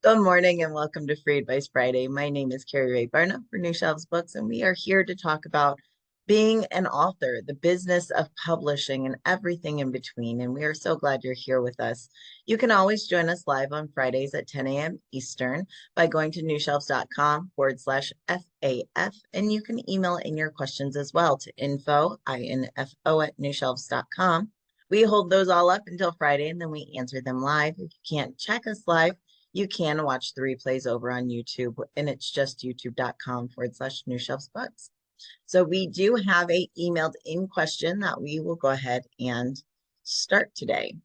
Good morning and welcome to Free Advice Friday. My name is Carrie Ray Barna for New Shelves Books, and we are here to talk about being an author, the business of publishing, and everything in between. And we are so glad you're here with us. You can always join us live on Fridays at 10 a.m. Eastern by going to newshelves.com/FAF. And you can email in your questions as well to info at newshelves.com. We hold those all up until Friday and then we answer them live. If you can't check us live, you can watch the replays over on YouTube, and it's just youtube.com/New Shelves Books. So we do have a emailed in question that we will go ahead and start today.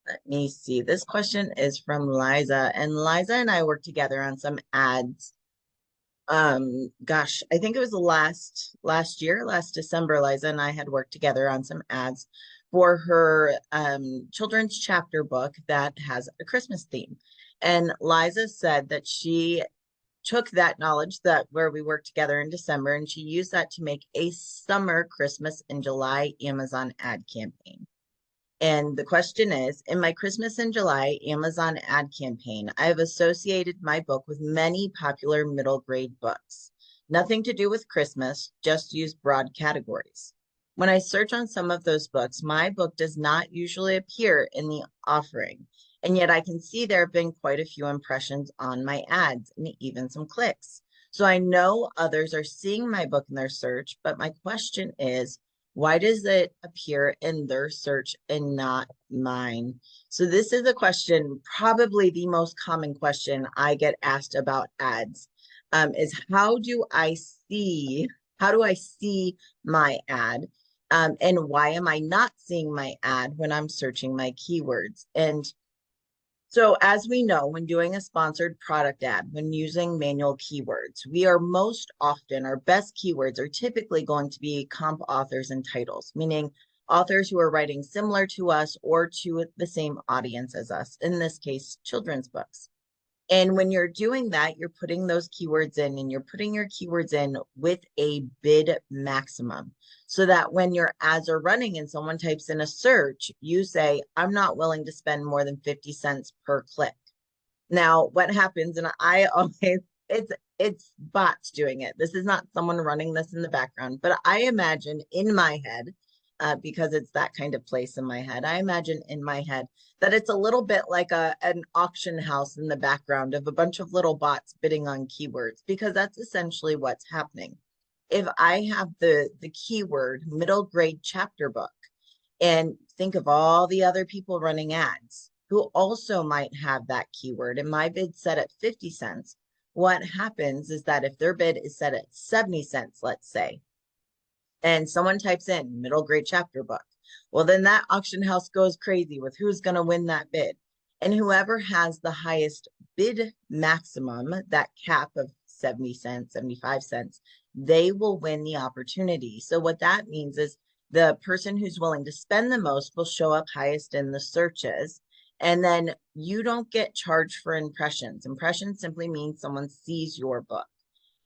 Let me see. This question is from Liza, and Liza and I worked together on some ads. Gosh, I think it was last year, last December, Liza and I had worked together on some ads for her children's chapter book that has a Christmas theme. And Liza said that she took that knowledge that where we worked together in December and she used that to make a summer Christmas in July Amazon ad campaign. And the question is, in my Christmas in July Amazon ad campaign, I have associated my book with many popular middle grade books. Nothing to do with Christmas, just use broad categories. When I search on some of those books, my book does not usually appear in the offering. And yet I can see there have been quite a few impressions on my ads and even some clicks. So I know others are seeing my book in their search, but my question is, why does it appear in their search and not mine? So this is a question, probably the most common question I get asked about ads, is how do I see my ad? And why am I not seeing my ad when I'm searching my keywords? And so as we know, when doing a sponsored product ad, when using manual keywords, we are most often, our best keywords are typically going to be comp authors and titles, meaning authors who are writing similar to us or to the same audience as us, in this case, children's books. And when you're doing that, you're putting those keywords in and you're putting your keywords in with a bid maximum so that when your ads are running and someone types in a search, you say, I'm not willing to spend more than 50 cents per click. Now, what happens, and I always, it's bots doing it. This is not someone running this in the background, but I imagine in my head, because it's that kind of place in my head, I imagine in my head that it's a little bit like an auction house in the background of a bunch of little bots bidding on keywords, because that's essentially what's happening. If I have the keyword middle grade chapter book, and think of all the other people running ads who also might have that keyword, and my bid set at 50 cents, what happens is that if their bid is set at 70 cents, let's say, and someone types in middle grade chapter book, well, then that auction house goes crazy with who's going to win that bid. And whoever has the highest bid maximum, that cap of 70 cents, 75 cents, they will win the opportunity. So what that means is the person who's willing to spend the most will show up highest in the searches. And then you don't get charged for impressions. Impressions simply means someone sees your book.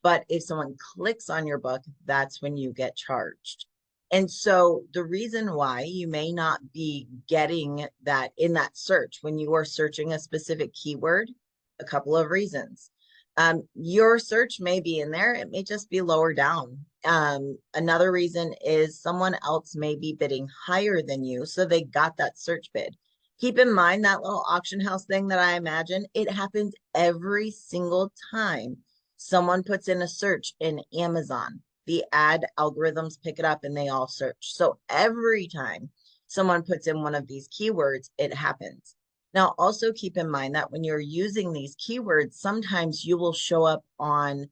But if someone clicks on your book, that's when you get charged. And so the reason why you may not be getting that in that search when you are searching a specific keyword, a couple of reasons. Your search may be in there, it may just be lower down. Another reason is someone else may be bidding higher than you, so they got that search bid. Keep in mind that little auction house thing that I imagine, it happens every single time someone puts in a search in Amazon. The ad algorithms pick it up and they all search. So every time someone puts in one of these keywords, it happens. Now, also keep in mind that when you're using these keywords, sometimes you will show up on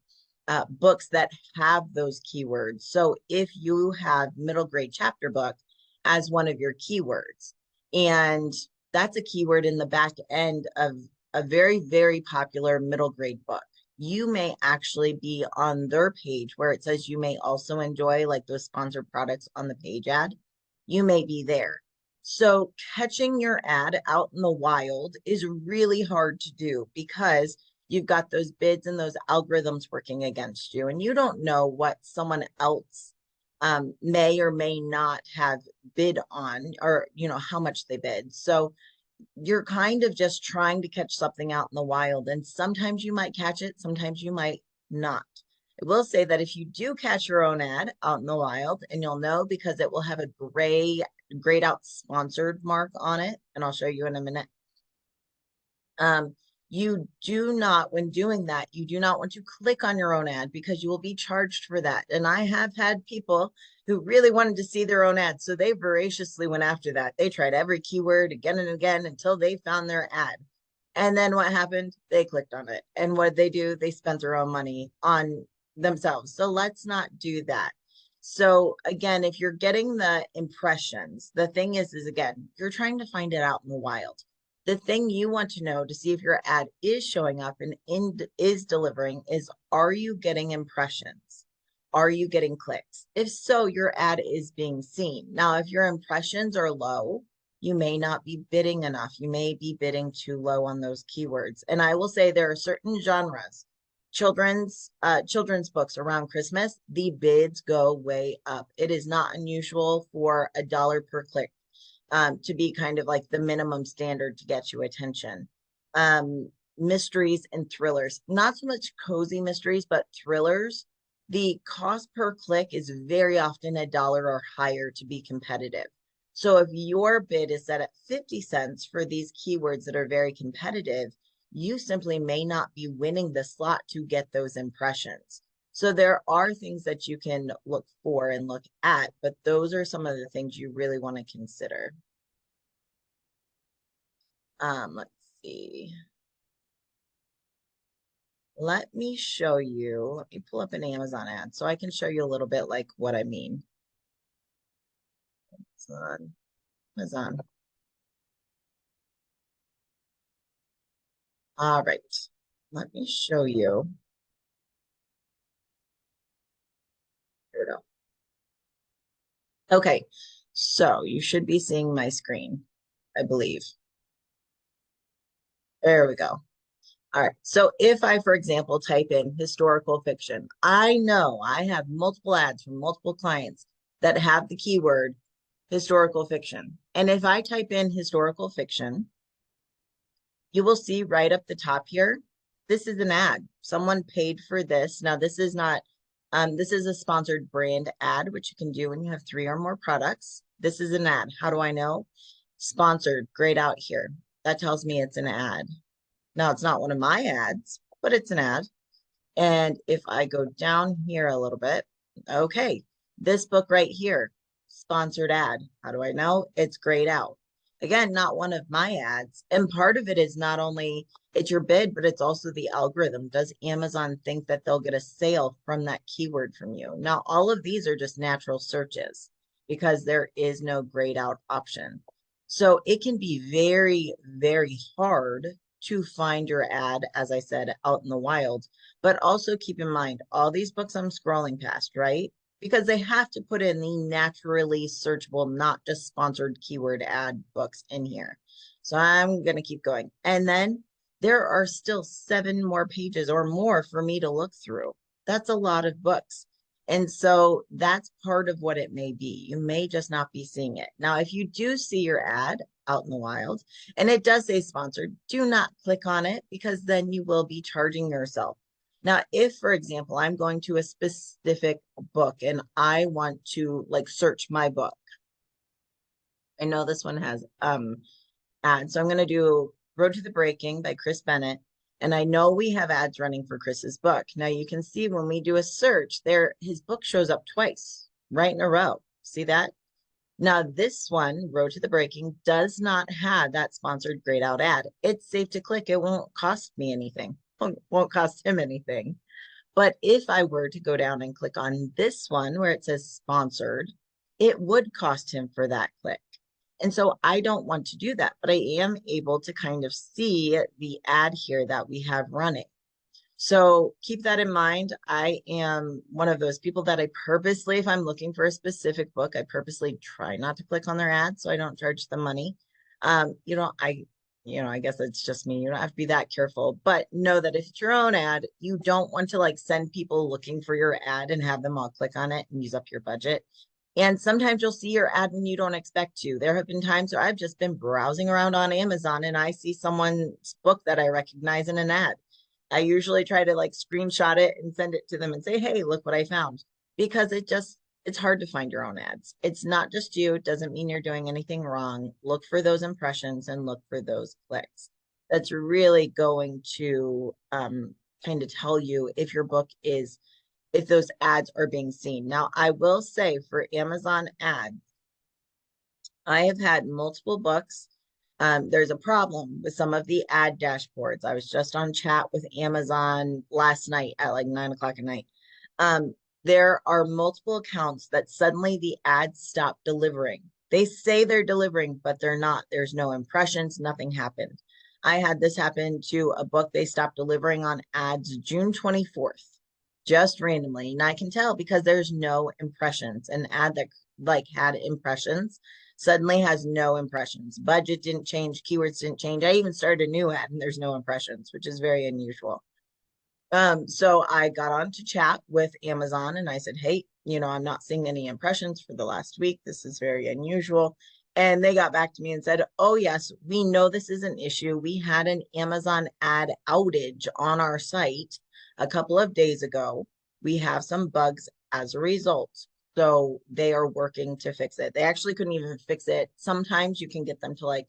books that have those keywords. So if you have middle grade chapter book as one of your keywords, and that's a keyword in the back end of a very, very popular middle grade book, you may actually be on their page where it says you may also enjoy like those sponsored products on the page ad. You may be there. So catching your ad out in the wild is really hard to do because you've got those bids and those algorithms working against you, and you don't know what someone else may or may not have bid on, or how much they bid. So you're kind of just trying to catch something out in the wild. And sometimes you might catch it, sometimes you might not. I will say that if you do catch your own ad out in the wild, and you'll know because it will have a grayed out sponsored mark on it, and I'll show you in a minute. You do not, when doing that, you do not want to click on your own ad because you will be charged for that. And I have had people who really wanted to see their own ad, so they voraciously went after that. They tried every keyword again and again until they found their ad. And then what happened? They clicked on it. And what did they do? They spent their own money on themselves. So let's not do that. So again, if you're getting the impressions, the thing is again, you're trying to find it out in the wild. The thing you want to know to see if your ad is showing up and is delivering is, are you getting impressions? Are you getting clicks? If so, your ad is being seen. Now, if your impressions are low, you may not be bidding enough. You may be bidding too low on those keywords. And I will say there are certain genres, children's books around Christmas, the bids go way up. It is not unusual for $1 per click to be kind of like the minimum standard to get you attention. Mysteries and thrillers, not so much cozy mysteries, but thrillers. The cost per click is very often $1 or higher to be competitive. So if your bid is set at 50 cents for these keywords that are very competitive, you simply may not be winning the slot to get those impressions. So there are things that you can look for and look at, but those are some of the things you really want to consider. Let's see. Let me show you. Let me pull up an Amazon ad so I can show you a little bit like what I mean. Amazon. All right. Let me show you. Here we go. Okay, so you should be seeing my screen, I believe. There we go. All right, so if I, for example, type in historical fiction, I know I have multiple ads from multiple clients that have the keyword historical fiction. And if I type in historical fiction, you will see right up the top here, this is an ad. Someone paid for this. Now, this is not, this is a sponsored brand ad, which you can do when you have 3 or more products. This is an ad. How do I know? Sponsored, grayed out here. That tells me it's an ad. Now, it's not one of my ads, but it's an ad. And if I go down here a little bit, okay, this book right here, sponsored ad. How do I know? It's grayed out. Again, not one of my ads. And part of it is not only it's your bid, but it's also the algorithm. Does Amazon think that they'll get a sale from that keyword from you? Now, all of these are just natural searches because there is no grayed out option. So it can be very, very hard to find your ad, as I said, out in the wild. But also keep in mind, all these books I'm scrolling past, right? Because they have to put in the naturally searchable, not just sponsored keyword ad books in here. So I'm going to keep going. And then there are still 7 more pages or more for me to look through. That's a lot of books. And so that's part of what it may be. You may just not be seeing it. Now, if you do see your ad out in the wild and it does say sponsored, do not click on it because then you will be charging yourself. Now, if, for example, I'm going to a specific book and I want to like search my book, I know this one has ads. So I'm going to do Road to the Breaking by Chris Bennett. And I know we have ads running for Chris's book. Now you can see when we do a search there, his book shows up twice right in a row. See that? Now this one, Road to the Breaking, does not have that sponsored grayed out ad. It's safe to click. It won't cost me anything. Won't cost him anything. But if I were to go down and click on this one where it says sponsored, it would cost him for that click. And so I don't want to do that, but I am able to kind of see the ad here that we have running. So keep that in mind. I am one of those people that I purposely, if I'm looking for a specific book, I purposely try not to click on their ads so I don't charge them money. I guess it's just me. You don't have to be that careful, but know that if it's your own ad, you don't want to like send people looking for your ad and have them all click on it and use up your budget. And sometimes you'll see your ad when you don't expect to. There have been times where I've just been browsing around on Amazon and I see someone's book that I recognize in an ad. I usually try to like screenshot it and send it to them and say, hey, look what I found. Because it's hard to find your own ads. It's not just you. It doesn't mean you're doing anything wrong. Look for those impressions and look for those clicks. That's really going to kind of tell you if your book is, if those ads are being seen. Now, I will say for Amazon ads, I have had multiple books. There's a problem with some of the ad dashboards. I was just on chat with Amazon last night at like 9 o'clock at night. There are multiple accounts that suddenly the ads stop delivering. They say they're delivering, but they're not. There's no impressions, nothing happened. I had this happen to a book they stopped delivering on ads June 24th, just randomly. And I can tell because there's no impressions. An ad that like had impressions suddenly has no impressions. Budget didn't change, keywords didn't change. I even started a new ad and there's no impressions, which is very unusual. So I got on to chat with Amazon and I said, hey, I'm not seeing any impressions for the last week. This is very unusual. And they got back to me and said, oh, yes, we know this is an issue. We had an Amazon ad outage on our site a couple of days ago. We have some bugs as a result. So they are working to fix it. They actually couldn't even fix it. Sometimes you can get them to like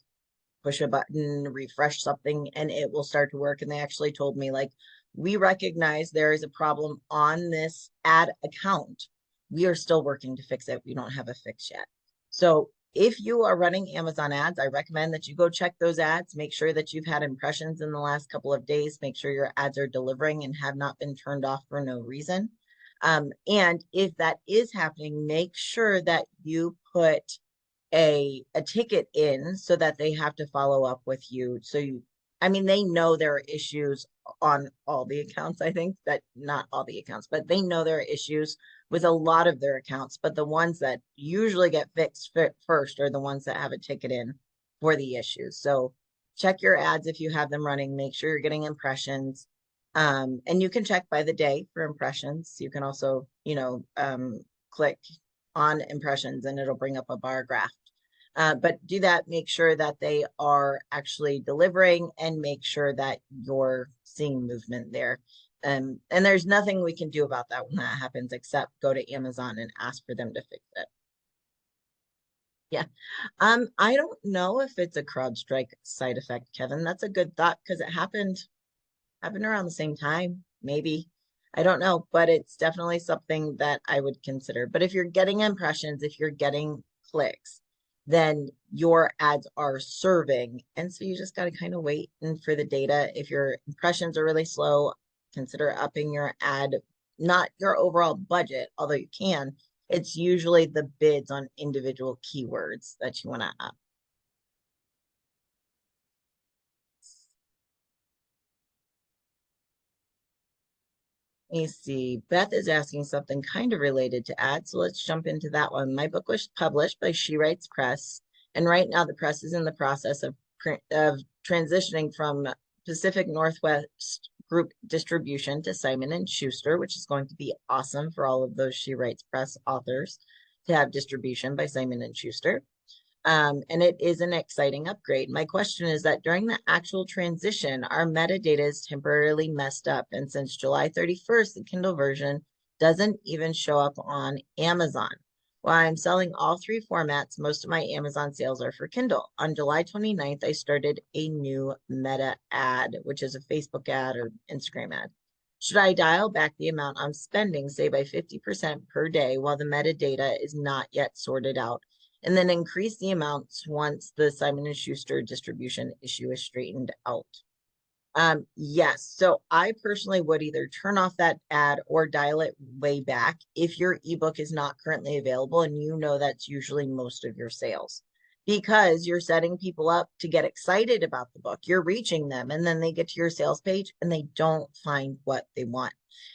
push a button, refresh something, and it will start to work. And they actually told me, like, we recognize there is a problem on this ad account. We are still working to fix it. We don't have a fix yet. So if you are running Amazon ads, I recommend that you go check those ads. Make sure that you've had impressions in the last couple of days. Make sure your ads are delivering and have not been turned off for no reason. And if that is happening, make sure that you put a ticket in so that they have to follow up with you. So they know there are issues on all the accounts. I think that not all the accounts, but they know there are issues with a lot of their accounts. But the ones that usually get fixed first are the ones that have a ticket in for the issues. So check your ads if you have them running. Make sure you're getting impressions. And you can check by the day for impressions. You can also, click on impressions and it'll bring up a bar graph. But do that, make sure that they are actually delivering and make sure that you're seeing movement there. And there's nothing we can do about that when that happens, except go to Amazon and ask for them to fix it. Yeah. I don't know if it's a CrowdStrike side effect, Kevin. That's a good thought because it happened around the same time, maybe. I don't know, but it's definitely something that I would consider. But if you're getting impressions, if you're getting clicks, then your ads are serving. And so you just got to kind of wait and for the data. If your impressions are really slow, consider upping your ad, not your overall budget, although you can. It's usually the bids on individual keywords that you want to up. Let me see. Beth is asking something kind of related to ads, so let's jump into that one. My book was published by She Writes Press, and right now the press is in the process of transitioning from Pacific Northwest Group distribution to Simon and Schuster, which is going to be awesome for all of those She Writes Press authors to have distribution by Simon and Schuster. And it is an exciting upgrade. My question is that during the actual transition, our metadata is temporarily messed up. And since July 31st, the Kindle version doesn't even show up on Amazon. While I'm selling all three formats, most of my Amazon sales are for Kindle. On July 29th, I started a new meta ad, which is a Facebook ad or Instagram ad. Should I dial back the amount I'm spending, say by 50% per day, while the metadata is not yet sorted out, and then increase the amounts once the Simon & Schuster distribution issue is straightened out? Yes. So I personally would either turn off that ad or dial it way back if your ebook is not currently available and you know that's usually most of your sales, because you're setting people up to get excited about the book. You're reaching them and then they get to your sales page and they don't find what they want.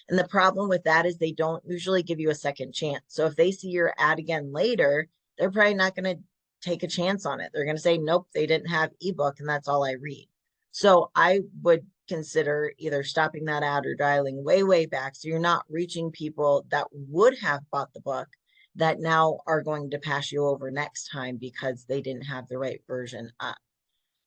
And the problem with that is they don't usually give you a second chance. So if they see your ad again later, they're probably not going to take a chance on it. They're going to say, nope, they didn't have ebook and that's all I read. So I would consider either stopping that ad or dialing way, way back so you're not reaching people that would have bought the book that now are going to pass you over next time because they didn't have the right version up.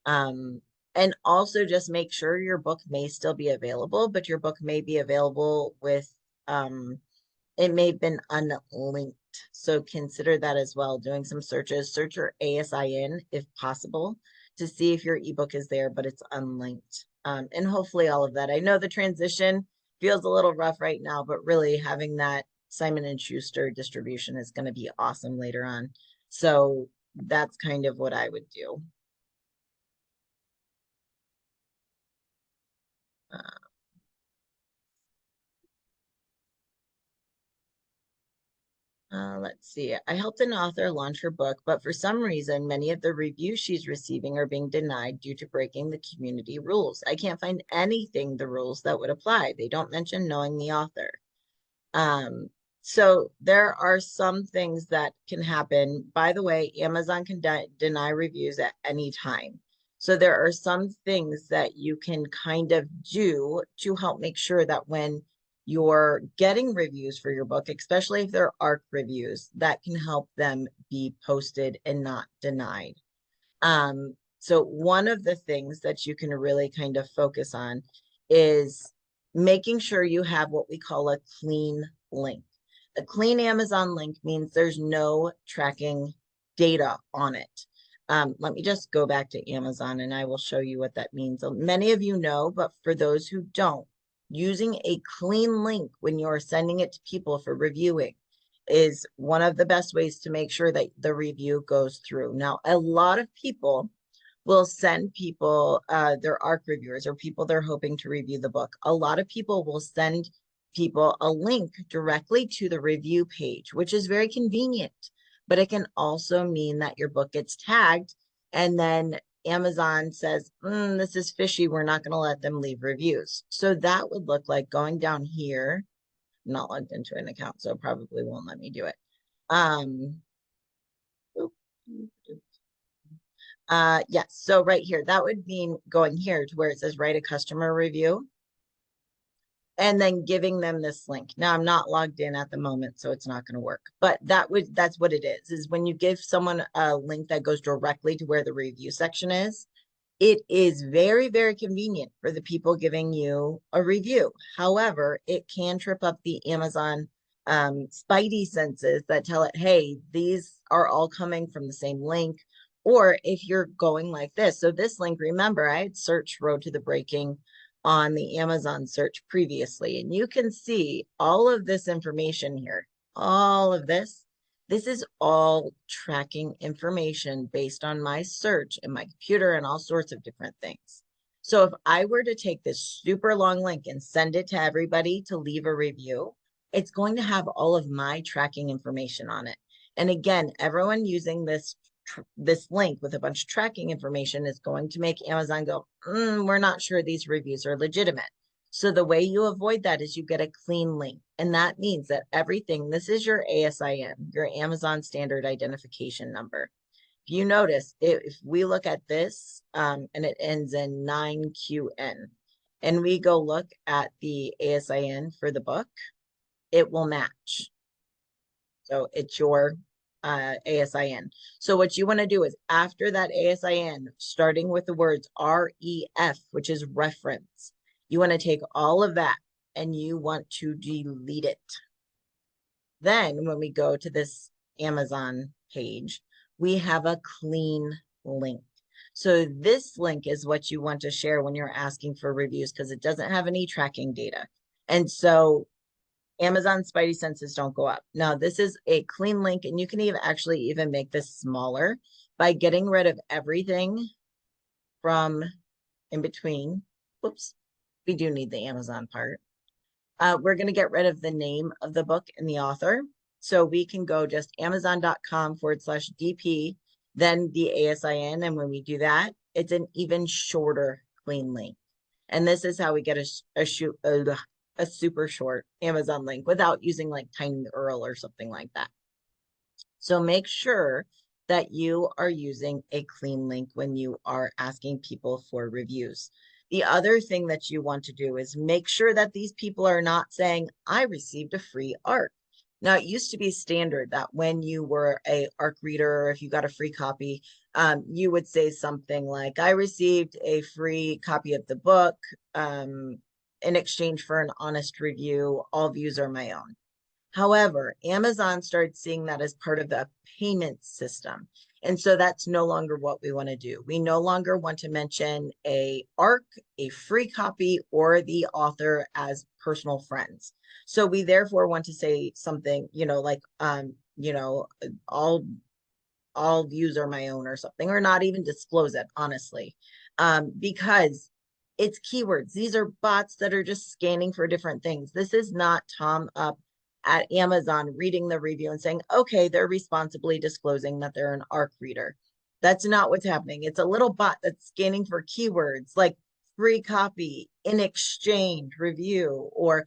Um, and also just make sure your book may still be available, but your book may be available with, it may have been unlinked. So consider that as well. Doing some searches, search your ASIN if possible to see if your ebook is there, but it's unlinked. And hopefully all of that. I know the transition feels a little rough right now, but really having that Simon and Schuster distribution is going to be awesome later on. So that's kind of what I would do. Let's see. I helped an author launch her book, but for some reason, many of the reviews she's receiving are being denied due to breaking the community rules. I can't find anything the rules that would apply. They don't mention knowing the author. Um, so there are some things that can happen. By the way, Amazon can deny reviews at any time. So there are some things that you can kind of do to help make sure that when you're getting reviews for your book, especially if they're ARC reviews, that can help them be posted and not denied. So one of the things that you can really kind of focus on is making sure you have what we call a clean link. A clean Amazon link means there's no tracking data on it. Let me just go back to Amazon and I will show you what that means. Many of you know, but for those who don't, using a clean link when you're sending it to people for reviewing is one of the best ways to make sure that the review goes through. Now, a lot of people will send people their ARC reviewers or people they're hoping to review the book. A lot of people will send people a link directly to the review page, which is very convenient, but it can also mean that your book gets tagged and then Amazon says, this is fishy. We're not going to let them leave reviews. So that would look like going down here. I'm not logged into an account, so it probably won't let me do it. Yes, so right here, that would mean going here to where it says write a customer review and then giving them this link. Now I'm not logged in at the moment, so it's not going to work. But that's what it is when you give someone a link that goes directly to where the review section is, it is very, very convenient for the people giving you a review. However, it can trip up the Amazon spidey senses that tell it, hey, these are all coming from the same link. Or if you're going like this. So this link, remember, I had searched Road to the Breaking on the Amazon search previously, and you can see all of this information here, all of this. This is all tracking information based on my search and my computer and all sorts of different things. So if I were to take this super long link and send it to everybody to leave a review, it's going to have all of my tracking information on it. And again, everyone using this link with a bunch of tracking information is going to make Amazon go, we're not sure these reviews are legitimate. So the way you avoid that is you get a clean link. And that means that everything, this is your ASIN, your Amazon Standard Identification Number. If you notice, if we look at this and it ends in 9QN, and we go look at the ASIN for the book, it will match. So it's your ASIN. So what you want to do is after that ASIN, starting with the words REF, which is reference, you want to take all of that and you want to delete it. Then when we go to this Amazon page, we have a clean link. So this link is what you want to share when you're asking for reviews because it doesn't have any tracking data. And so Amazon spidey senses don't go up. Now, this is a clean link, and you can even make this smaller by getting rid of everything from in between. Whoops, we do need the Amazon part. We're going to get rid of the name of the book and the author. So we can go just amazon.com/DP, then the ASIN. And when we do that, it's an even shorter clean link. And this is how we get a super short Amazon link without using like tiny URL or something like that. So make sure that you are using a clean link when you are asking people for reviews. The other thing that you want to do is make sure that these people are not saying, I received a free ARC. Now, it used to be standard that when you were a ARC reader, or if you got a free copy, you would say something like, I received a free copy of the book in exchange for an honest review. All views are my own. However, Amazon started seeing that as part of the payment system. And so that's no longer what we want to do. We no longer want to mention a ARC, a free copy, or the author as personal friends. So we therefore want to say something, like all views are my own or something, or not even disclose it, honestly, because it's keywords. These are bots that are just scanning for different things. This is not Tom up at Amazon reading the review and saying, okay, they're responsibly disclosing that they're an ARC reader. That's not what's happening. It's a little bot that's scanning for keywords like free copy, in exchange, review, or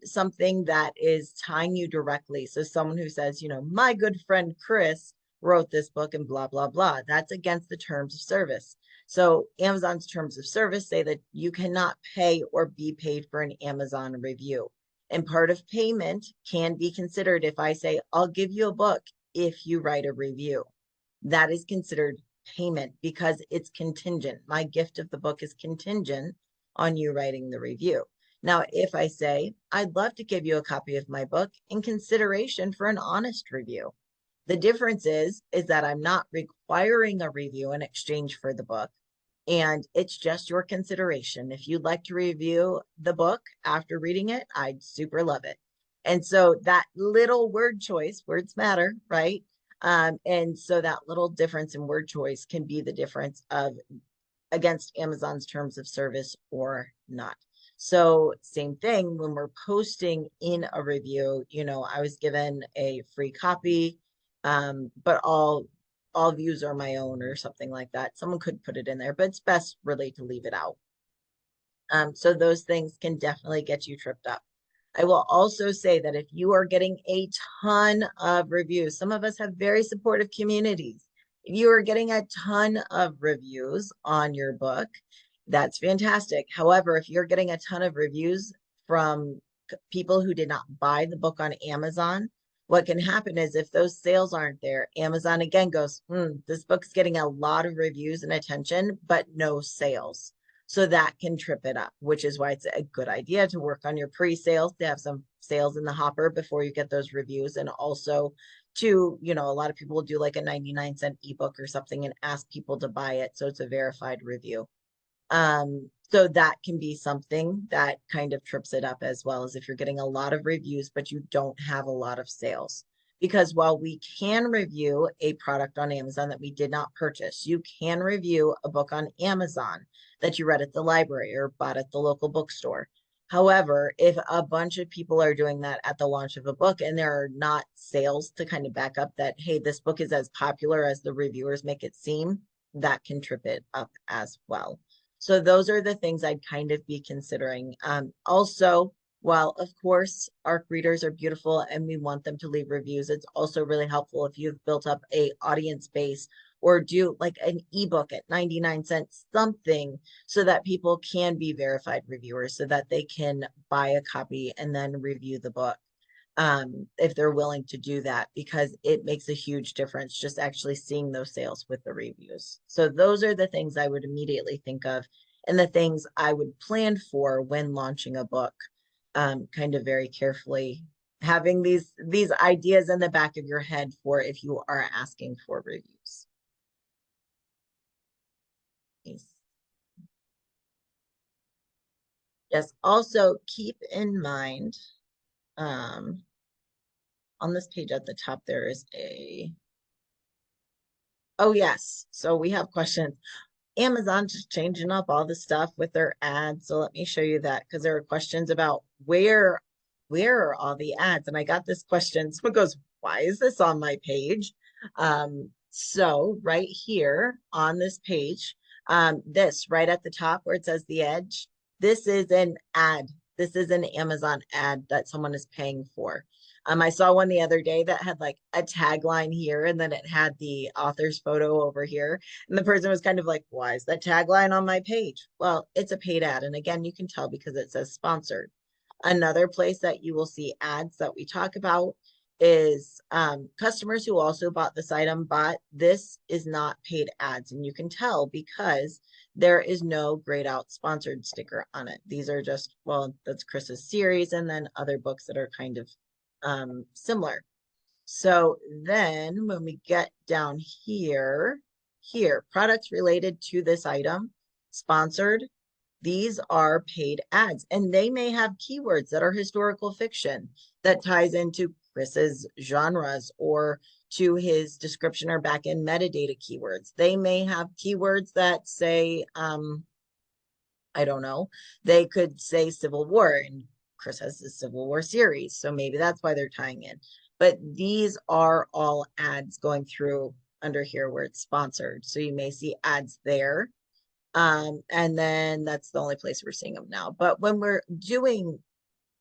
something that is tying you directly. So someone who says, my good friend Chris wrote this book and blah, blah, blah. That's against the terms of service. So Amazon's terms of service say that you cannot pay or be paid for an Amazon review. And part of payment can be considered if I say, I'll give you a book if you write a review. That is considered payment because it's contingent. My gift of the book is contingent on you writing the review. Now, if I say, I'd love to give you a copy of my book in consideration for an honest review, the difference is that I'm not requiring a review in exchange for the book, and it's just your consideration. If you'd like to review the book after reading it, I'd super love it. And so that little word choice, words matter, right? And so that little difference in word choice can be the difference of against Amazon's terms of service or not. So same thing when we're posting in a review, I was given a free copy, but all views are my own or something like that. Someone could put it in there, but it's best really to leave it out. So those things can definitely get you tripped up. I will also say that if you are getting a ton of reviews, some of us have very supportive communities. If you are getting a ton of reviews on your book, that's fantastic. However, if you're getting a ton of reviews from people who did not buy the book on Amazon, what can happen is if those sales aren't there, Amazon again goes, this book's getting a lot of reviews and attention, but no sales. So that can trip it up, which is why it's a good idea to work on your pre-sales, to have some sales in the hopper before you get those reviews. And also to, a lot of people will do like a 99-cent ebook or something and ask people to buy it. So it's a verified review. So that can be something that kind of trips it up, as well as if you're getting a lot of reviews, but you don't have a lot of sales. Because while we can review a product on Amazon that we did not purchase, you can review a book on Amazon that you read at the library or bought at the local bookstore. However, if a bunch of people are doing that at the launch of a book and there are not sales to kind of back up that, hey, this book is as popular as the reviewers make it seem, that can trip it up as well. So those are the things I'd kind of be considering. Also, while of course ARC readers are beautiful and we want them to leave reviews, it's also really helpful if you've built up a audience base or do like an ebook at 99 cents, something so that people can be verified reviewers so that they can buy a copy and then review the book if they're willing to do that, because it makes a huge difference just actually seeing those sales with the reviews. So those are the things I would immediately think of and the things I would plan for when launching a book, kind of very carefully having these ideas in the back of your head for if you are asking for reviews. Yes, also keep in mind, on this page at the top, there is oh yes, so we have questions. Amazon just changing up all the stuff with their ads. So let me show you that, because there are questions about where are all the ads? And I got this question. Someone goes, why is this on my page? So right here on this page, this right at the top where it says the edge, this is an ad. This is an Amazon ad that someone is paying for. I saw one the other day that had like a tagline here and then it had the author's photo over here. And the person was kind of like, why is that tagline on my page? Well, it's a paid ad. And again, you can tell because it says sponsored. Another place that you will see ads that we talk about is customers who also bought this item, but this is not paid ads. And you can tell because there is no grayed out sponsored sticker on it. These are just, well, that's Chris's series and then other books that are kind of similar. So then when we get down here, products related to this item, sponsored, these are paid ads, and they may have keywords that are historical fiction that ties into Chris's genres or to his description or back-end metadata keywords. They may have keywords that say, I don't know, they could say Civil War, and Chris has the Civil War series, so maybe that's why they're tying in. But these are all ads going through under here where it's sponsored. So you may see ads there. And then that's the only place we're seeing them now. But when we're doing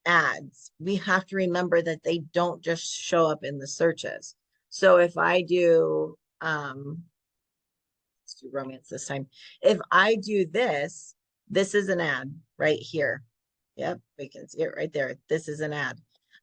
ads, we have to remember that they don't just show up in the searches. So if I do, let's do romance this time. If I do this, this is an ad right here. Yep, we can see it right there. This is an ad.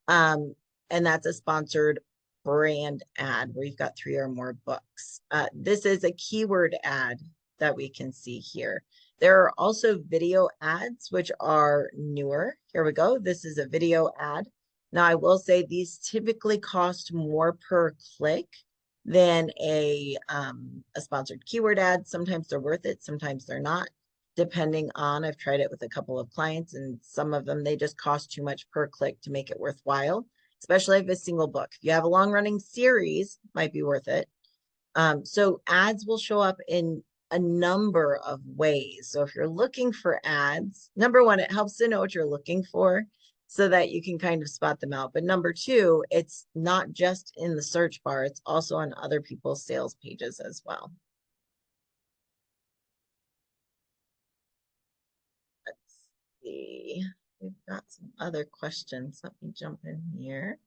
And that's a sponsored brand ad where you've got 3 or more books. This is a keyword ad that we can see here. There are also video ads, which are newer. Here we go. This is a video ad. Now, I will say these typically cost more per click than a sponsored keyword ad. Sometimes they're worth it, sometimes they're not, depending on, I've tried it with a couple of clients, and some of them, they just cost too much per click to make it worthwhile, especially if it's a single book. If you have a long-running series, might be worth it. So ads will show up in a number of ways. So if you're looking for ads, number one, it helps to know what you're looking for so that you can kind of spot them out. But number two, it's not just in the search bar, it's also on other people's sales pages as well. Let's see. We've got some other questions. Let me jump in here.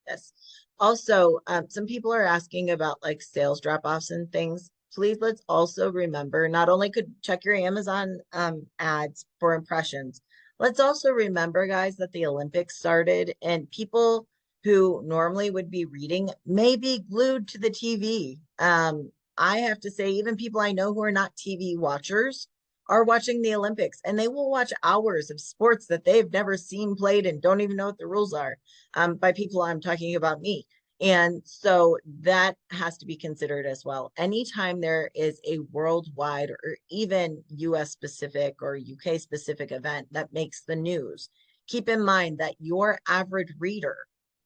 Yes. Also, some people are asking about like sales drop-offs and things. Please, let's also remember, not only could check your Amazon ads for impressions, let's also remember, guys, that the Olympics started and people who normally would be reading may be glued to the TV. I have to say, even people I know who are not TV watchers are watching the Olympics, and they will watch hours of sports that they've never seen played and don't even know what the rules are. By people, I'm talking about me. And so that has to be considered as well. Anytime there is a worldwide or even US specific or UK specific event that makes the news, keep in mind that your average reader,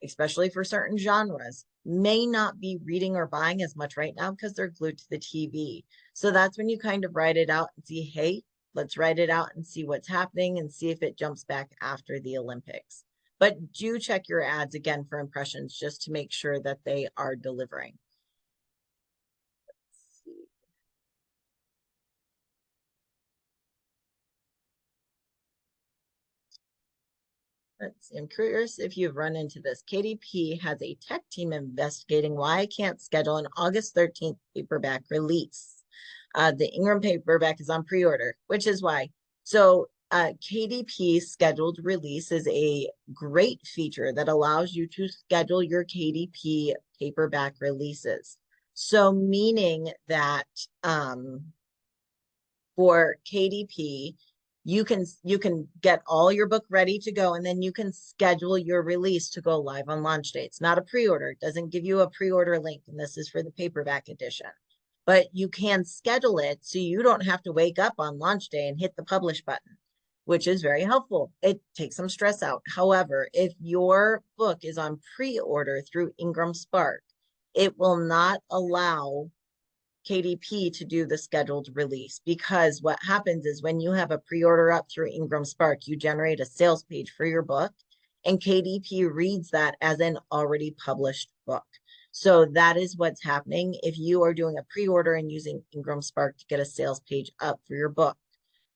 especially for certain genres, may not be reading or buying as much right now because they're glued to the TV. So that's when you kind of write it out and see, hey, let's write it out and see what's happening and see if it jumps back after the Olympics. But do check your ads again for impressions just to make sure that they are delivering. Let's see. Let's see. I'm curious if you've run into this. KDP has a tech team investigating why I can't schedule an August 13th paperback release. The Ingram paperback is on pre-order, which is why. So KDP scheduled release is a great feature that allows you to schedule your KDP paperback releases. So meaning that for KDP, you can get all your book ready to go, and then you can schedule your release to go live on launch day. It's not a pre-order. It doesn't give you a pre-order link, and this is for the paperback edition. But you can schedule it so you don't have to wake up on launch day and hit the publish button, which is very helpful. It takes some stress out. However, if your book is on pre-order through IngramSpark, it will not allow KDP to do the scheduled release, because what happens is when you have a pre-order up through IngramSpark, you generate a sales page for your book, and KDP reads that as an already published book. So that is what's happening if you are doing a pre-order and using IngramSpark to get a sales page up for your book.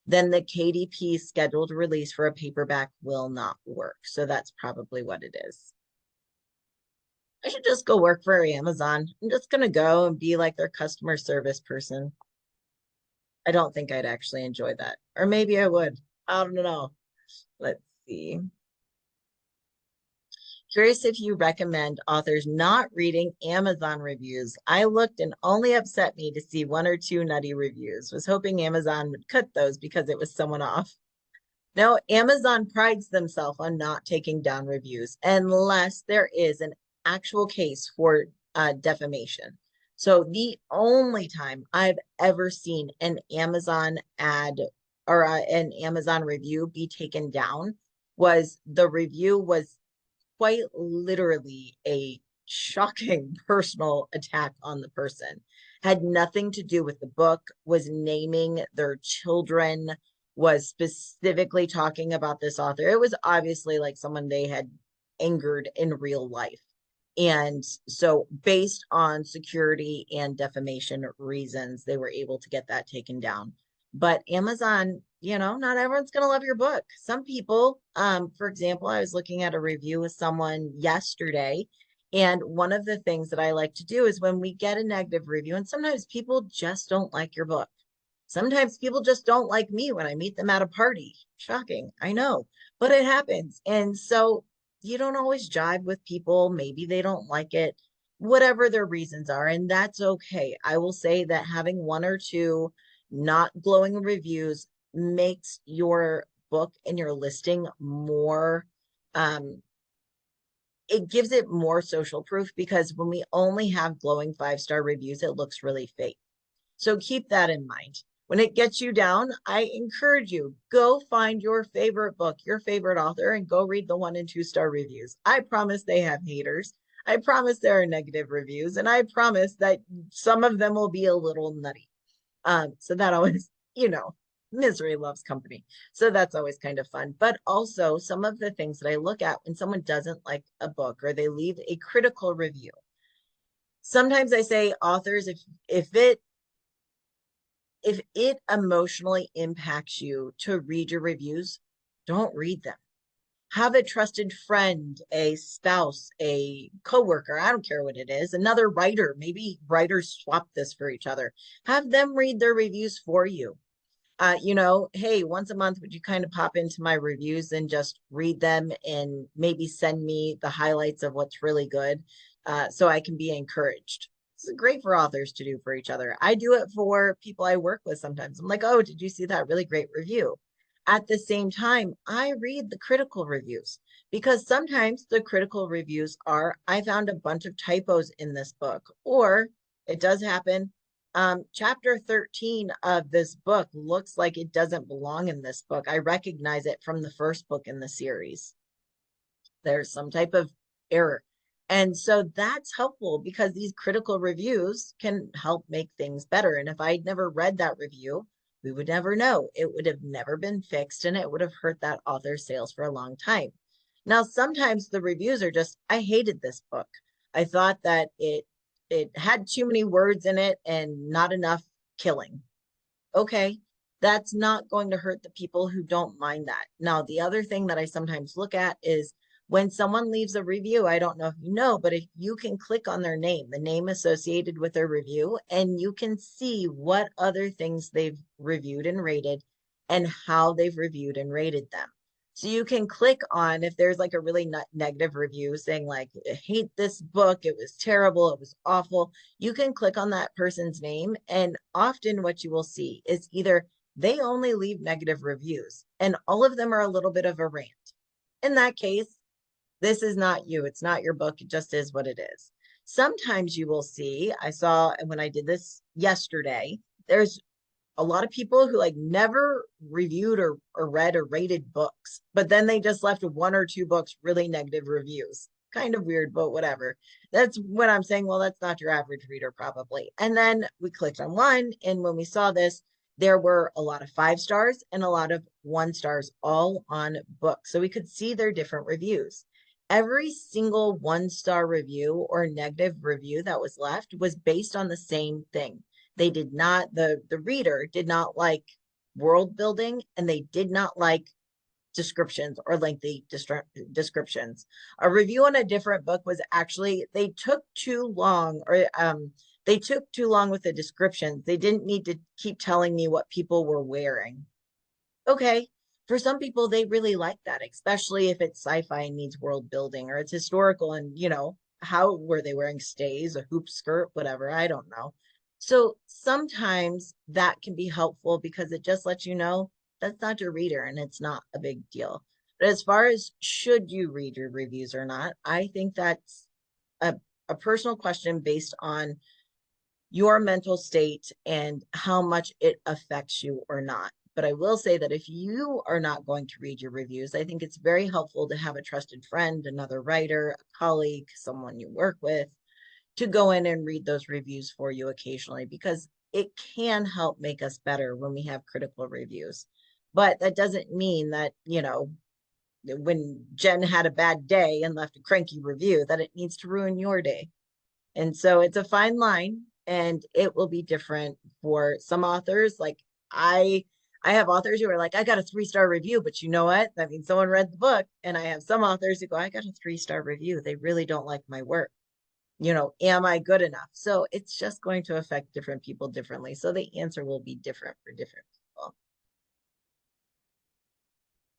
Then the KDP scheduled release for a paperback will not work. So that's probably what it is. I should just go work for Amazon. I'm just going to go and be like their customer service person. I don't think I'd actually enjoy that. Or maybe I would. I don't know. Let's see. Curious if you recommend authors not reading Amazon reviews. I looked and only upset me to see one or two nutty reviews. Was hoping Amazon would cut those because it was someone off. No, Amazon prides themselves on not taking down reviews unless there is an actual case for defamation. So the only time I've ever seen an Amazon ad or an Amazon review be taken down was the review was quite literally a shocking personal attack on the person. Had nothing to do with the book, was naming their children, was specifically talking about this author. It was obviously like someone they had angered in real life. And so, based on security and defamation reasons, they were able to get that taken down. But Amazon, not everyone's going to love your book. Some people, for example, I was looking at a review with someone yesterday, and one of the things that I like to do is when we get a negative review, and sometimes people just don't like your book. Sometimes people just don't like me when I meet them at a party. Shocking, I know, but it happens. And so you don't always jive with people. Maybe they don't like it, whatever their reasons are, and that's okay. I will say that having one or two not glowing reviews makes your book and your listing more it gives it more social proof, because when we only have glowing 5-star reviews, it looks really fake. So keep that in mind. When it gets you down, I encourage you, go find your favorite book, your favorite author, and go read the 1 and 2-star reviews. I promise they have haters. I promise there are negative reviews, and I promise that some of them will be a little nutty. So that always, misery loves company. So that's always kind of fun. But also some of the things that I look at when someone doesn't like a book or they leave a critical review. Sometimes I say, authors, if it emotionally impacts you to read your reviews, don't read them. Have a trusted friend, a spouse, a coworker, I don't care what it is, another writer, maybe writers swap this for each other. Have them read their reviews for you. Hey, once a month, would you kind of pop into my reviews and just read them and maybe send me the highlights of what's really good, so I can be encouraged? It's great for authors to do for each other. I do it for people I work with sometimes. I'm like, oh, did you see that really great review? At the same time, I read the critical reviews, because sometimes the critical reviews are, I found a bunch of typos in this book, or it does happen. Chapter 13 of this book looks like it doesn't belong in this book. I recognize it from the first book in the series. There's some type of error. And so that's helpful, because these critical reviews can help make things better. And if I'd never read that review, we would never know. It would have never been fixed, and it would have hurt that author's sales for a long time. Now, sometimes the reviews are just, I hated this book. I thought that it had too many words in it and not enough killing. Okay, that's not going to hurt the people who don't mind that. Now, the other thing that I sometimes look at is when someone leaves a review, I don't know if you know, but if you can click on their name, the name associated with their review, and you can see what other things they've reviewed and rated and how they've reviewed and rated them. So you can click on, if there's like a really negative review saying like, I hate this book, it was terrible, it was awful. You can click on that person's name, and often what you will see is either they only leave negative reviews and all of them are a little bit of a rant. In that case, this is not you. It's not your book. It just is what it is. Sometimes you will see, I saw when I did this yesterday, there's a lot of people who like never reviewed or read or rated books, but then they just left 1 or 2 books really negative reviews. Kind of weird, but whatever. That's when I'm saying, well, that's not your average reader probably. And then we clicked on one, and when we saw this, there were a lot of 5 stars and a lot of 1 stars all on books. So we could see their different reviews. Every single 1-star review or negative review that was left was based on the same thing. They did not, the reader did not like world building, and they did not like descriptions or lengthy descriptions. A review on a different book was actually, they took too long, or they took too long with the descriptions. They didn't need to keep telling me what people were wearing. Okay, For some people, they really like that, especially if it's sci-fi and needs world building, or it's historical and, how were they wearing stays, a hoop skirt, whatever, I don't know. So sometimes that can be helpful because it just lets you know that's not your reader and it's not a big deal. But as far as should you read your reviews or not, I think that's a, a personal question based on your mental state and how much it affects you or not. But I will say that if you are not going to read your reviews, I think it's very helpful to have a trusted friend, another writer, a colleague, someone you work with, to go in and read those reviews for you occasionally, because it can help make us better when we have critical reviews. But that doesn't mean that, when Jen had a bad day and left a cranky review, that it needs to ruin your day. And so it's a fine line, and it will be different for some authors. Like I I have authors who are like, I got a 3-star review, but you know what? That means someone read the book. And I have some authors who go, I got a 3-star review. They really don't like my work. Am I good enough? So it's just going to affect different people differently. So the answer will be different for different people.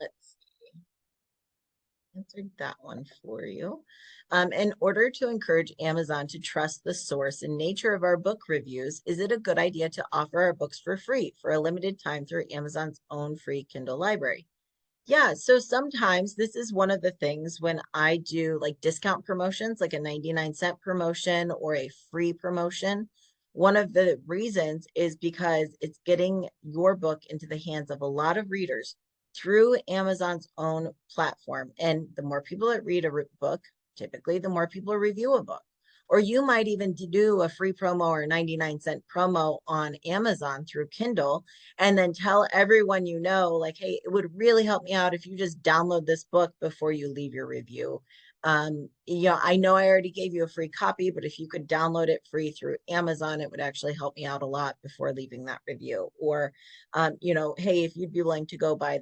Let's answered that one for you. In order to encourage Amazon to trust the source and nature of our book reviews, is it a good idea to offer our books for free for a limited time through Amazon's own free Kindle library? Yeah, so sometimes this is one of the things when I do like discount promotions, like a 99-cent promotion or a free promotion. One of the reasons is because it's getting your book into the hands of a lot of readers through Amazon's own platform. And the more people that read a book, typically the more people review a book. Or you might even do a free promo or 99-cent promo on Amazon through Kindle, and then tell everyone like, hey, it would really help me out if you just download this book before you leave your review. I know I already gave you a free copy, but if you could download it free through Amazon, it would actually help me out a lot before leaving that review. Or, hey, if you'd be willing to go buy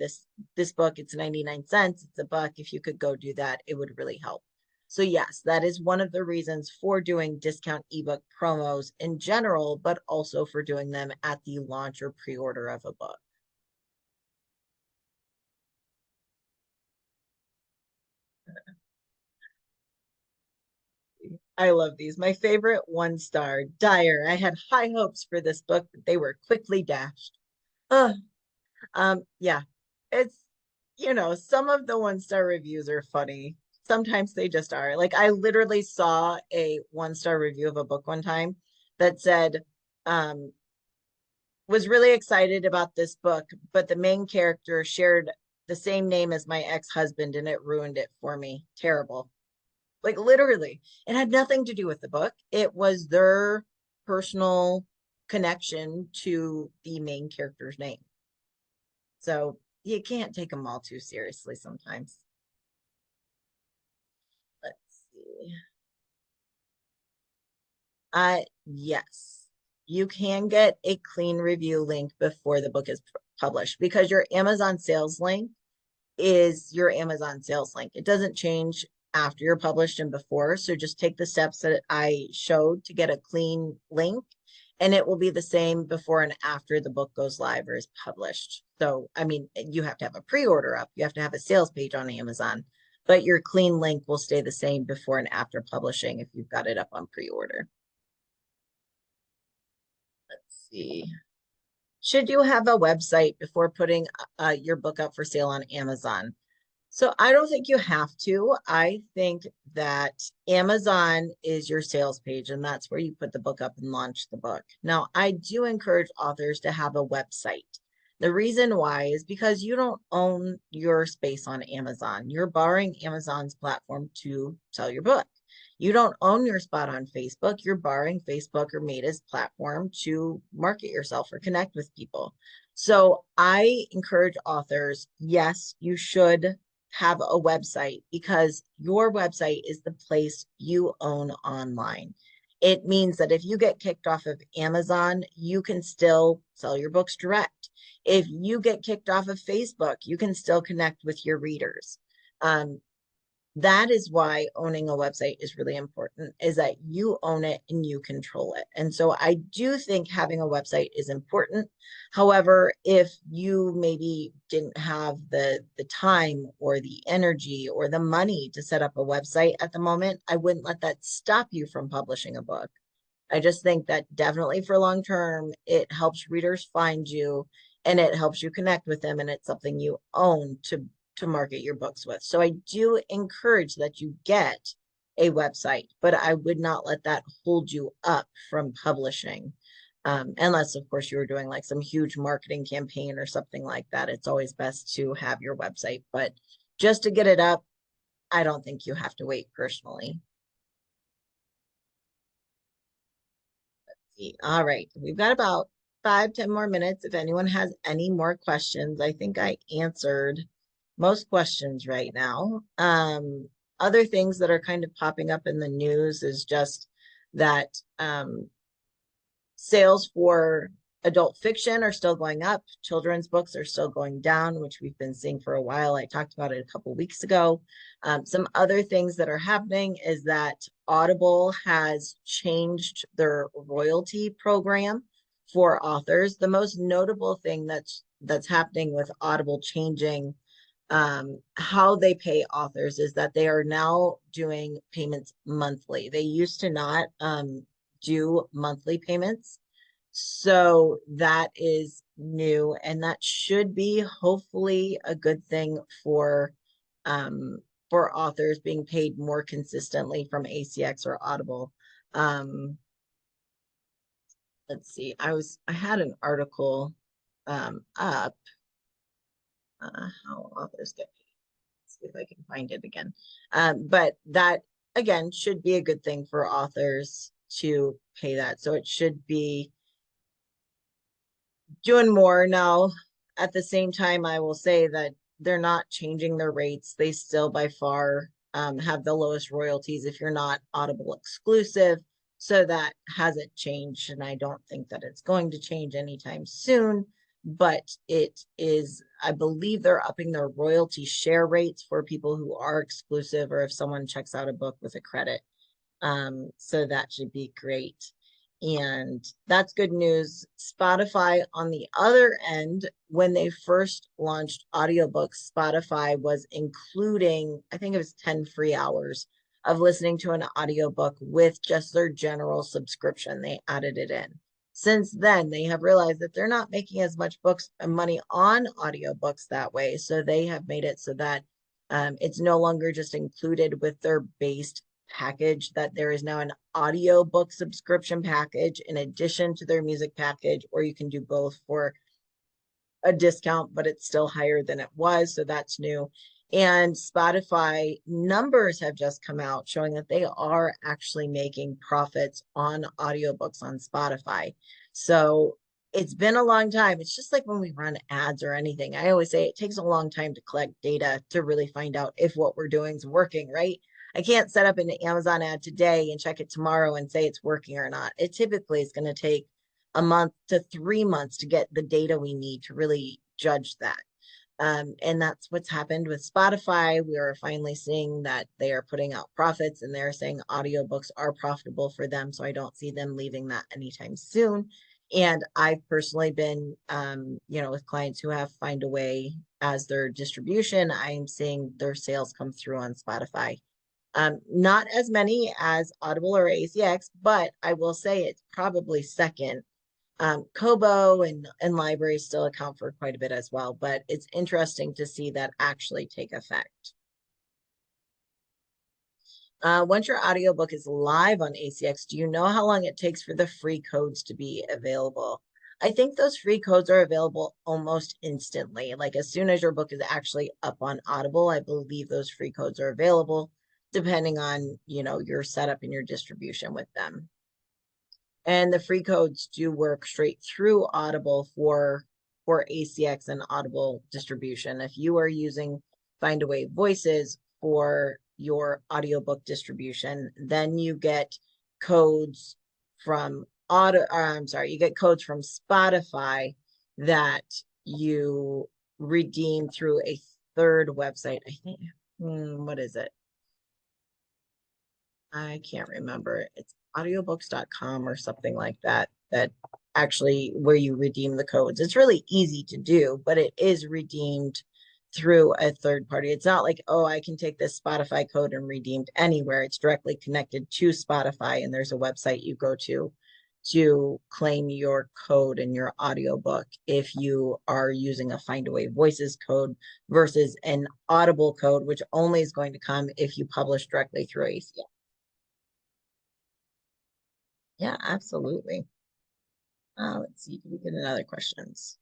this book, it's 99 cents, it's a buck. If you could go do that, it would really help. So yes, that is one of the reasons for doing discount ebook promos in general, but also for doing them at the launch or pre-order of a book. I love these. My favorite 1-star, Dire. I had high hopes for this book, but they were quickly dashed. Uh, yeah, it's, some of the 1-star reviews are funny. Sometimes they just are. Like I literally saw a 1-star review of a book one time that said, um, was really excited about this book, but the main character shared the same name as my ex-husband and it ruined it for me. Terrible. Like literally, it had nothing to do with the book. It was their personal connection to the main character's name. So you can't take them all too seriously sometimes. Let's see. Yes, you can get a clean review link before the book is published, because your Amazon sales link is your Amazon sales link. It doesn't change after you're published and before. So just take the steps that I showed to get a clean link, and it will be the same before and after the book goes live or is published. So, I mean, you have to have a pre-order up, you have to have a sales page on Amazon, but your clean link will stay the same before and after publishing if you've got it up on pre-order. Let's see. Should you have a website before putting your book up for sale on Amazon? So I don't think you have to. I think that Amazon is your sales page, and that's where you put the book up and launch the book. Now, I do encourage authors to have a website. The reason why is because you don't own your space on Amazon. You're borrowing Amazon's platform to sell your book. You don't own your spot on Facebook. You're borrowing Facebook or Meta's platform to market yourself or connect with people. So I encourage authors, yes, you should have a website, because your website is the place you own online. It means that if you get kicked off of Amazon, you can still sell your books direct. If you get kicked off of Facebook, you can still connect with your readers. Um, that is why owning a website is really important, is that you own it and you control it. And so I do think having a website is important. However, if you maybe didn't have the time or the energy or the money to set up a website at the moment, I wouldn't let that stop you from publishing a book. I just think that definitely for long term, it helps readers find you and it helps you connect with them, and it's something you own to market your books with. So I do encourage that you get a website, but I would not let that hold you up from publishing. Unless, of course, you were doing like some huge marketing campaign or something like that. It's always best to have your website, but just to get it up, I don't think you have to wait personally. All right, we've got about 5, 10 more minutes. If anyone has any more questions, I think I answered most questions right now. Other things that are kind of popping up in the news is just that sales for adult fiction are still going up. Children's books are still going down, which we've been seeing for a while. I talked about it a couple weeks ago. Some other things that are happening is that Audible has changed their royalty program for authors. The most notable thing that's happening with Audible changing how they pay authors is that they are now doing payments monthly. They used to not do monthly payments. So that is new, and that should be hopefully a good thing for authors being paid more consistently from ACX or Audible. Let's see. I had an article up how authors get paid. Let's see if I can find it again. But that again should be a good thing for authors to pay that. So it should be doing more now. At the same time, I will say that they're not changing their rates. They still by far have the lowest royalties if you're not Audible exclusive. So that hasn't changed, and I don't think that it's going to change anytime soon. But it is, I believe they're upping their royalty share rates for people who are exclusive or if someone checks out a book with a credit. So that should be great. And that's good news. Spotify, on the other end, when they first launched audiobooks, Spotify was including, I think it was 10 free hours of listening to an audiobook with just their general subscription. They added it in. Since then, they have realized that they're not making as much books money on audiobooks that way. So they have made it so that it's no longer just included with their base package, that there is now an audiobook subscription package in addition to their music package, or you can do both for a discount, but it's still higher than it was. So that's new. And Spotify numbers have just come out showing that they are actually making profits on audiobooks on Spotify. So it's been a long time. It's just like when we run ads or anything. I always say it takes a long time to collect data to really find out if what we're doing is working, right? I can't set up an Amazon ad today and check it tomorrow and say it's working or not. It typically is going to take a month to 3 months to get the data we need to really judge that. And that's what's happened with Spotify. We are finally seeing that they are putting out profits and they're saying audiobooks are profitable for them. So I don't see them leaving that anytime soon. And I've personally been, with clients who have Find a Way as their distribution, I am seeing their sales come through on Spotify. Not as many as Audible or ACX, but I will say it's probably second. Kobo and libraries still account for quite a bit as well, but it's interesting to see that actually take effect. Once your audiobook is live on ACX, do you know how long it takes for the free codes to be available? I think those free codes are available almost instantly. Like as soon as your book is actually up on Audible, I believe those free codes are available depending on, your setup and your distribution with them. And the free codes do work straight through Audible for ACX and Audible distribution. If you are using Find a Way Voices for your audiobook distribution, then you get codes from you get codes from Spotify that you redeem through a third website. I think, what is it? I can't remember. It's audiobooks.com or something like that, that actually where you redeem the codes. It's really easy to do, but it is redeemed through a third party. It's not like, oh, I can take this Spotify code and redeemed anywhere. It's directly connected to Spotify, and there's a website you go to claim your code in your audiobook if you are using a Findaway Voices code versus an Audible code, which only is going to come if you publish directly through ACL. Yeah, absolutely. Let's see, can we get another questions?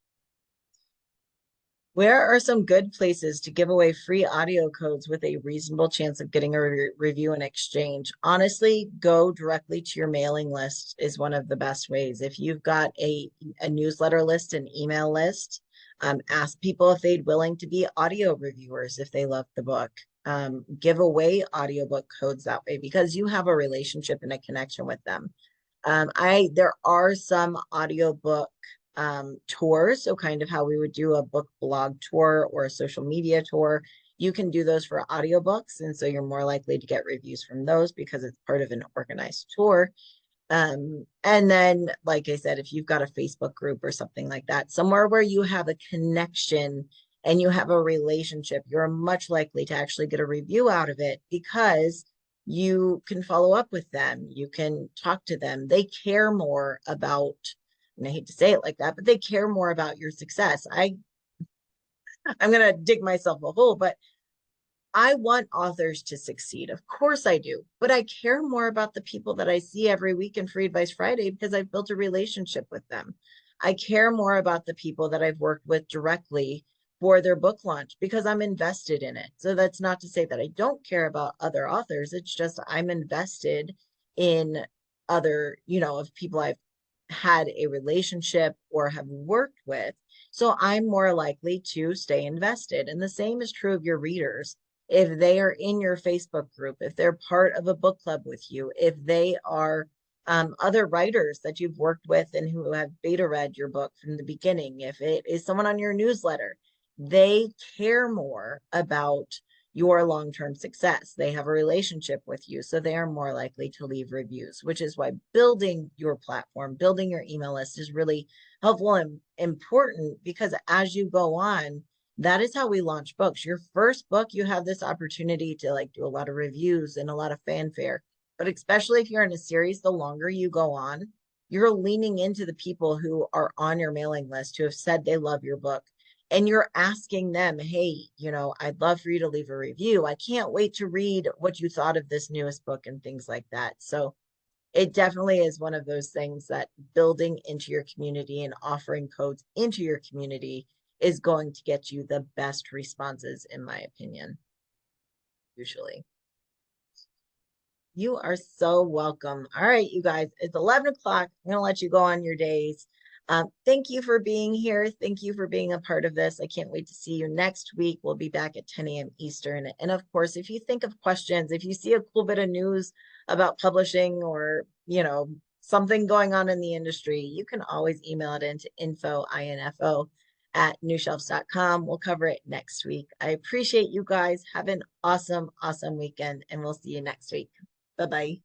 Where are some good places to give away free audio codes with a reasonable chance of getting a review and exchange? Honestly, go directly to your mailing list is one of the best ways. If you've got a newsletter list, an email list, ask people if they'd willing to be audio reviewers if they love the book. Give away audiobook codes that way because you have a relationship and a connection with them. There are some audiobook tours, so kind of how we would do a book blog tour or a social media tour. You can do those for audiobooks, and so you're more likely to get reviews from those because it's part of an organized tour. And then, like I said, if you've got a Facebook group or something like that, somewhere where you have a connection and you have a relationship, you're much likely to actually get a review out of it because you can follow up with them. You can talk to them. They care more about, and I hate to say it like that, but they care more about your success. I'm going to dig myself a hole, but I want authors to succeed. Of course I do. But I care more about the people that I see every week in Free Advice Friday because I've built a relationship with them. I care more about the people that I've worked with directly for their book launch because I'm invested in it. So that's not to say that I don't care about other authors. It's just I'm invested in other, of people I've had a relationship or have worked with. So I'm more likely to stay invested. And the same is true of your readers. If they are in your Facebook group, if they're part of a book club with you, if they are other writers that you've worked with and who have beta read your book from the beginning, if it is someone on your newsletter, they care more about your long-term success. They have a relationship with you, so they are more likely to leave reviews, which is why building your platform, building your email list is really helpful and important because as you go on, that is how we launch books. Your first book, you have this opportunity to like do a lot of reviews and a lot of fanfare. But especially if you're in a series, the longer you go on, you're leaning into the people who are on your mailing list who have said they love your book. And you're asking them, hey, I'd love for you to leave a review. I can't wait to read what you thought of this newest book and things like that. So it definitely is one of those things that building into your community and offering codes into your community is going to get you the best responses, in my opinion, usually. You are so welcome. All right, you guys, it's 11 o'clock. I'm going to let you go on your days. Thank you for being here. Thank you for being a part of this. I can't wait to see you next week. We'll be back at 10 a.m. Eastern. And of course, if you think of questions, if you see a cool bit of news about publishing or, something going on in the industry, you can always email it into info at newshelves.com. We'll cover it next week. I appreciate you guys. Have an awesome, awesome weekend, and we'll see you next week. Bye-bye.